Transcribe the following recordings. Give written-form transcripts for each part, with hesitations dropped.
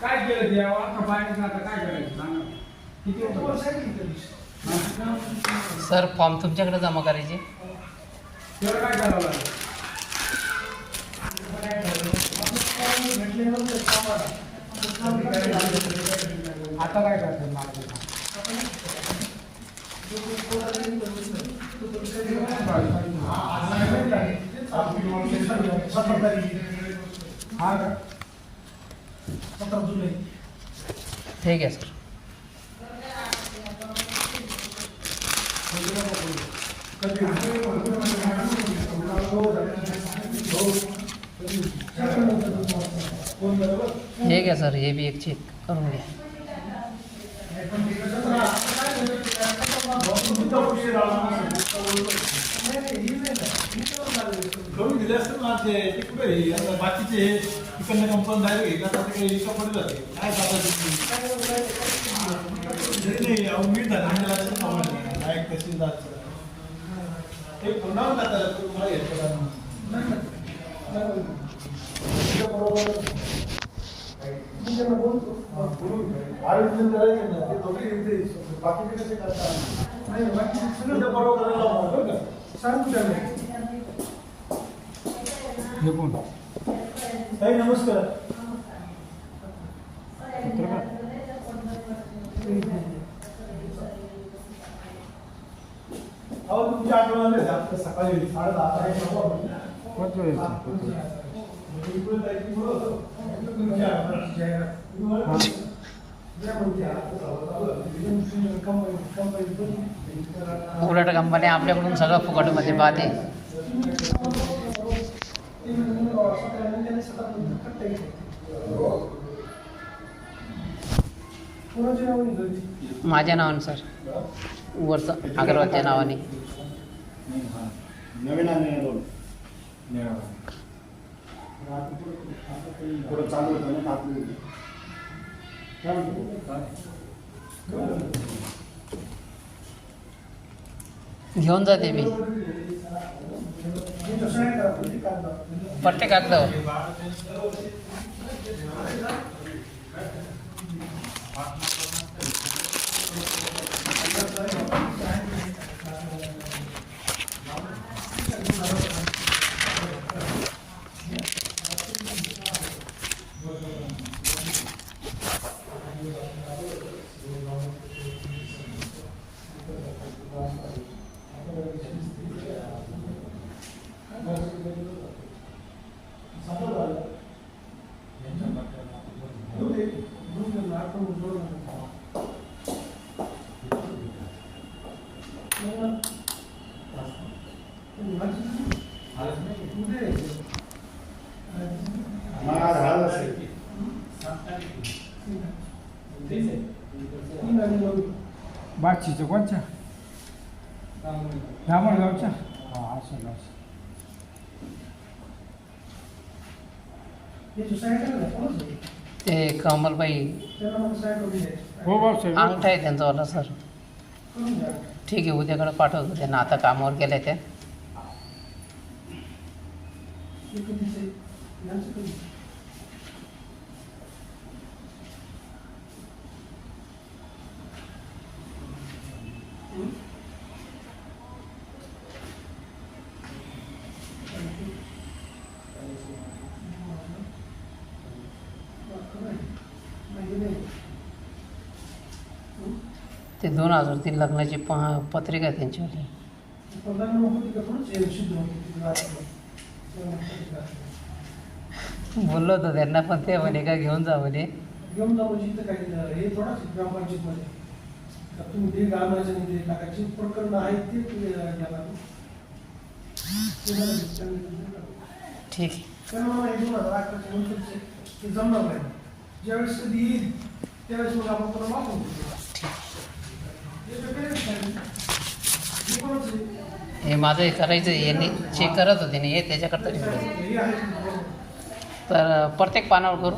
काय केलं देवा आता बाहेर आता काय करायचं किती सर फॉर्म तुमच्याकडे जमा करायचे काय करावं लागेल आता काय करतात ठीक आहे सर. ठीक आहे सर, हे बी एक चेक करून घ्या. करून दिले असते ना ते कुठे बाकीचे इकडनं कंपनी डायरेक्ट घेतला तर काही पडले जाते काय नाही मी डायरेक्ट तहसीलदारचं ते पुन्हा तुम्हाला घेतलं आयोजन करायचं ना ते दोघे बाकी कसे करतात नाही बाकी सगळं बरोबर करायला सांगू त्याला हे कोण ताई नमस्कार अहो तुमच्या आठवण आले आता सकाळी 8:30 उलट कंपनी आपल्याकडून सगळं फुकटमध्ये पाहते. माझ्या नावाने सर, वरचं अगरवालच्या नावाने. नवीन पुढं चालू होतं ना आपली घेऊन जाते मी पट्टे कागदावर. बादशीच्या कोणच्या धामणगावच्या असं ते कमलबाई हो भाऊसाहेब अंगठा आहे त्यांचावाला सर. ठीक आहे, उद्याकडे पाठवतो त्यांना. आता कामावर गेल्या त्या. ते 2003 लग्नाची पत्रिका आहे त्यांच्यावर. बोललो होतो त्यांना, पण ते म्हणे का घेऊन जा म्हणे. घेऊन जा म्हणजे इथं काही हे थोडाच ग्रामपंचायतमध्ये का तुम्ही ते गावाचं नाही ते टाकायची प्रकरण आहेत ते घ्यायला ठीक आहे. पण मला हे 2011च्या नंतरचे ते जमणार नाही. ज्यावेळेस कधी येईल त्यावेळेस मग आपण पुन्हा वापरून हे माझं हे करायचं यांनी चेक करत होते नाही, हे त्याच्याकरता ठेवलं. तर प्रत्येक पानावर करू.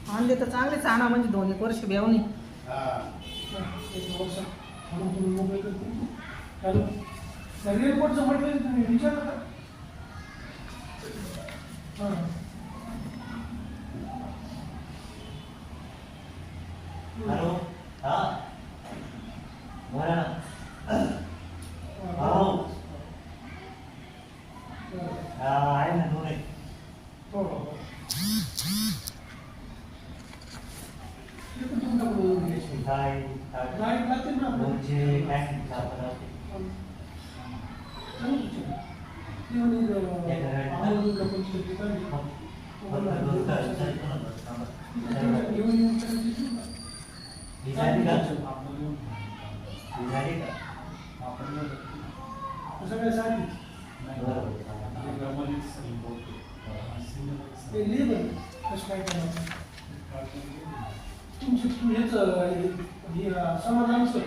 आणले तर चांगलेच आणा म्हणजे 2-1 वर्ष बेवणी. एअरपोर्टचं म्हटलं तुम्ही विचारलं का? हॅलो. हा बोला ना. हो आहे ना दोन आहे. हो काय गाडी लागते ना आपल्याला. दोनशे काय सापडा समाधानचं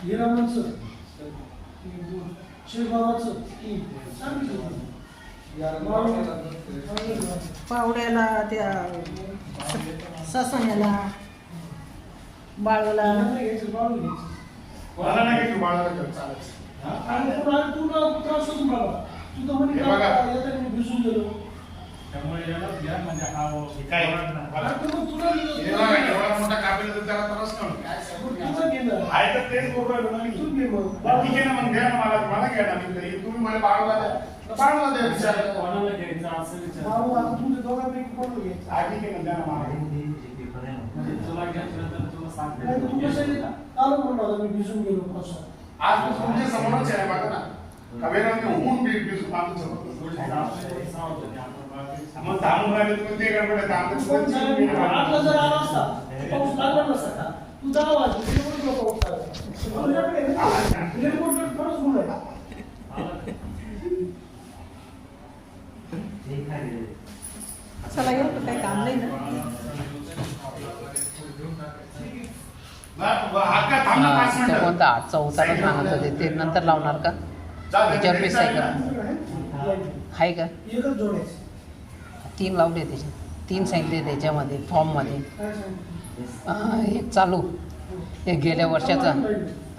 हिरामनचं शेगावाचं पावड्याला त्या ससाण्याला बाळूला मला नाही की बाळाला चालत आणि तुला त्रास होतो मला तू तर म्हणे येताना मी भिजून गेलो त्यामुळे याला घ्या म्हणजे हा काय तुला एवढा मोठा कापेल तर त्याला त्रास नव्हता. तुझं घेणं आहे तर तेच बरोबर आहे ना. तू घे मग ठीक आहे ना, मग घ्या ना, मला घ्या ना. तुम्ही मला बाळाला द्या विचार. कोणाला घ्यायचं असं विचार. भाऊ आता तुमच्या दोघांपैकी कोण घ्यायचं हा ठीक आहे ना, द्या ना मला. म्हणजे तुला घ्यायचं तर तुला सांगते. नाही तर तू कसं चालू म्हणणार मी भिजून गेलो कसं आज मी तुमच्या समोरच आहे बघा ना. कवेराने होऊन बिजू बांधून समोर. मग थांबून राहिले तुम्ही ते गडबड आहे. आता जर आला असता पाऊस लागला नसता का तू 10 वाजता पाऊस तुझ्याकडे एअरपोर्टला थोडंच गुण आहे चला येऊ तर काही काम नाही ना. हक्का थांब ना 5 ते मिनिटं. कोणता आजचा उतारा सांगत होते ते नंतर लावणार का? त्याच्यावर मी सायकल आहे का? एकच जोडायचं 3 लावले त्याचे 3 सांगितले त्याच्यामध्ये फॉर्ममध्ये. काय सांगितलं एक चालू, एक गेल्या वर्षाचा.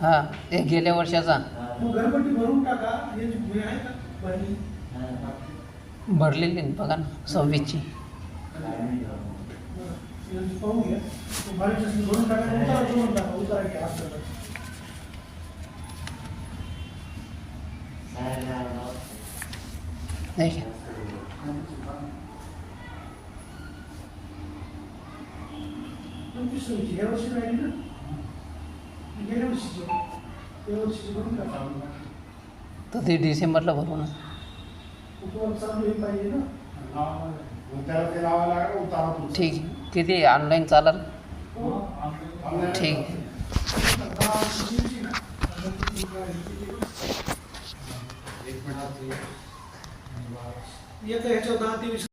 हां, एक गेल्या वर्षाचा मग घरपट्टी भरून टाका हे जे आहे का पाणी भरलेली बघा ना 26ची. पाहून घ्या बारीक भरून टाका उतारा जोडून टाका उतारा घ्या असं नाही का? या वर्षी राहिली ना गेल्या वर्षीची या वर्षीची भरून टाका तर ते डिसेंबरला भरू ना. तुम्हाला चालू हे पाहिजे ना मग त्याला ते लावायला लागेल उतारा तुमचा. ठीक आहे. किती ऑनलाईन चालेल? ऑनलाईन ठीक आहे. एक ह्याच्यावर 10 ते 20